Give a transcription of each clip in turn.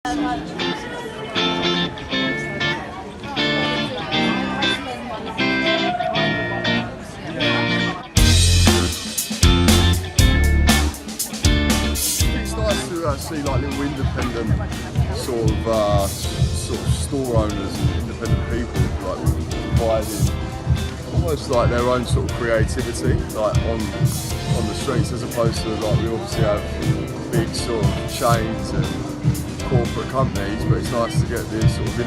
See like little independent sort of store owners and independent people like providing almost like their own sort of creativity like on the streets, as opposed to like we obviously have big sort of chains and corporate companies, but it's nice to get this sort of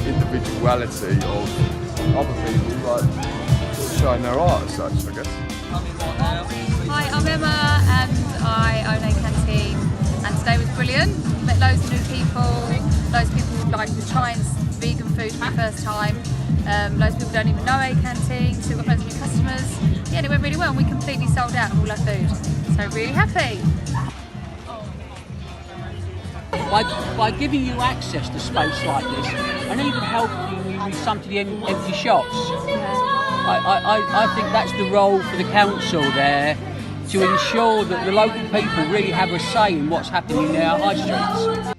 individuality of other people like sort of showing their art as such, I guess. Hi, I'm Emma and I own a canteen. And today was brilliant. Met loads of new people, loads of people like trying vegan food for the first time. Loads of people don't even know a canteen, so we've got loads of new customers. Yeah, and it went really well. We completely sold out of all our food, so really happy. By giving you access to space like this, and even helping you with some of the empty shops, I think that's the role for the council there, to ensure that the local people really have a say in what's happening in our high streets.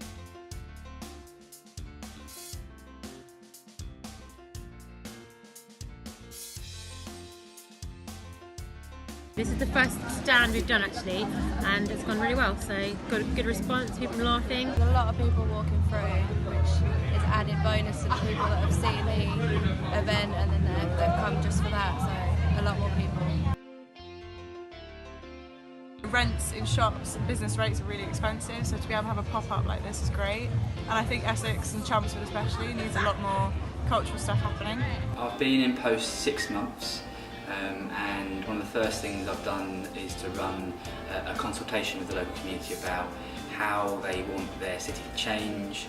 This is the first stand we've done actually, and it's gone really well, so got a good response, people laughing. There's a lot of people walking through, which is added bonus to the people that have seen the event and then they've come just for that, so a lot more people. Rents in shops and business rates are really expensive, so to be able to have a pop-up like this is great. And I think Essex and Chelmsford especially needs a lot more cultural stuff happening. I've been in post 6 months, and one of the first things I've done is to run a consultation with the local community about how they want their city to change,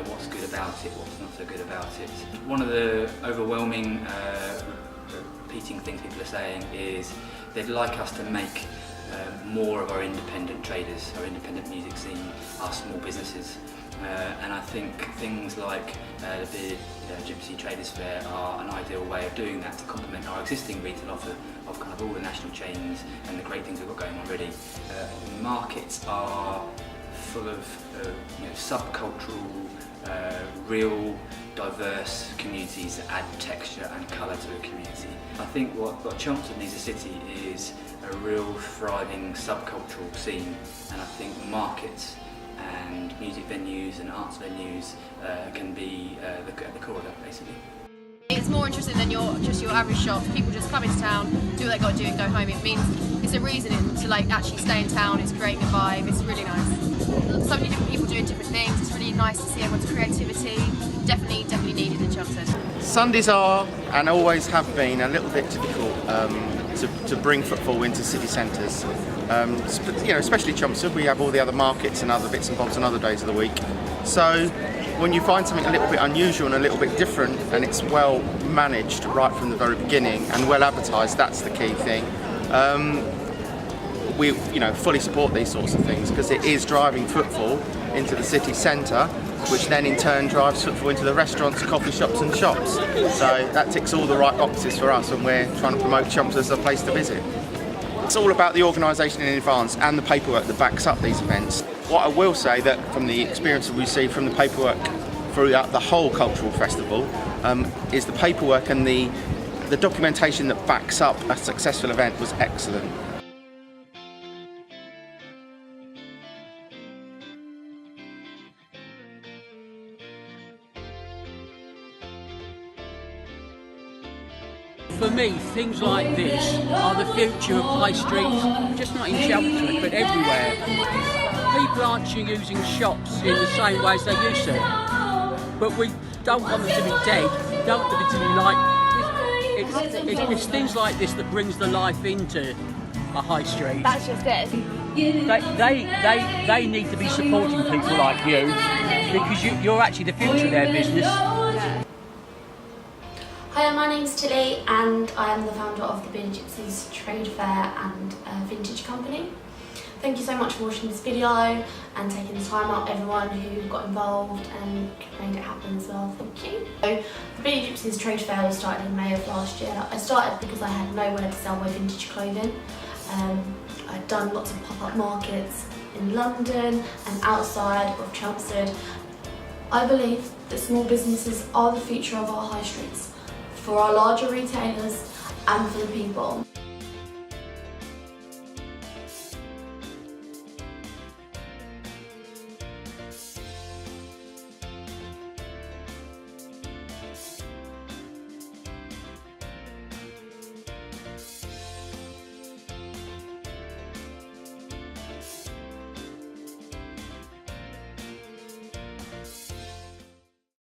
what's good about it, what's not so good about it. One of the overwhelming repeating things people are saying is they'd like us to make more of our independent traders, our independent music scene, our small businesses. And I think things like the big Gypsy Traders Fair are an ideal way of doing that, to complement our existing retail offer of kind of all the national chains and the great things we've got going on already. Markets are full of subcultural, real, diverse communities that add texture and colour to a community. I think what Chelmsford needs as a city is a real thriving subcultural scene, and I think markets and music venues and arts venues can be the core of that, basically. It's more interesting than just your average shops. People just come into town, do what they got to do and go home. It means it's a reason to like actually stay in town. It's creating a vibe. It's really nice. So many different people doing different things. It's really nice to see everyone's creativity. Definitely needed in Chelmsford. Sundays are and always have been a little bit difficult to bring footfall into city centres. Especially Chelmsford, we have all the other markets and other bits and bobs on other days of the week. So when you find something a little bit unusual and a little bit different, and it's well managed right from the very beginning and well advertised, that's the key thing. We fully support these sorts of things because it is driving footfall into the city centre, which then in turn drives footfall into the restaurants, coffee shops and shops. So that ticks all the right boxes for us, and we're trying to promote Chelmsford as a place to visit. It's all about the organisation in advance and the paperwork that backs up these events. What I will say, that from the experience that we see from the paperwork throughout the whole cultural festival, is the paperwork and the documentation that backs up a successful event was excellent. For me, things like this are the future of high streets, just not in Chelmsford, but everywhere. People aren't using shops in the same way as they used to, but we don't want them to be dead, don't want them to be like... It's things like this that brings the life into a high street. That's just it. They need to be supporting people like you, because you're actually the future of their business. Hi, my name's Tillie and I am the founder of the Gypsy's Trade Fair and Vintage Company. Thank you so much for watching this video and taking the time out, everyone who got involved and made it happen as well, thank you. So, the Gypsy's Trade Fair was started in May of last year. I started because I had nowhere to sell my vintage clothing. I'd done lots of pop-up markets in London and outside of Chelmsford, I believe that small businesses are the future of our high streets, for our larger retailers and for the people.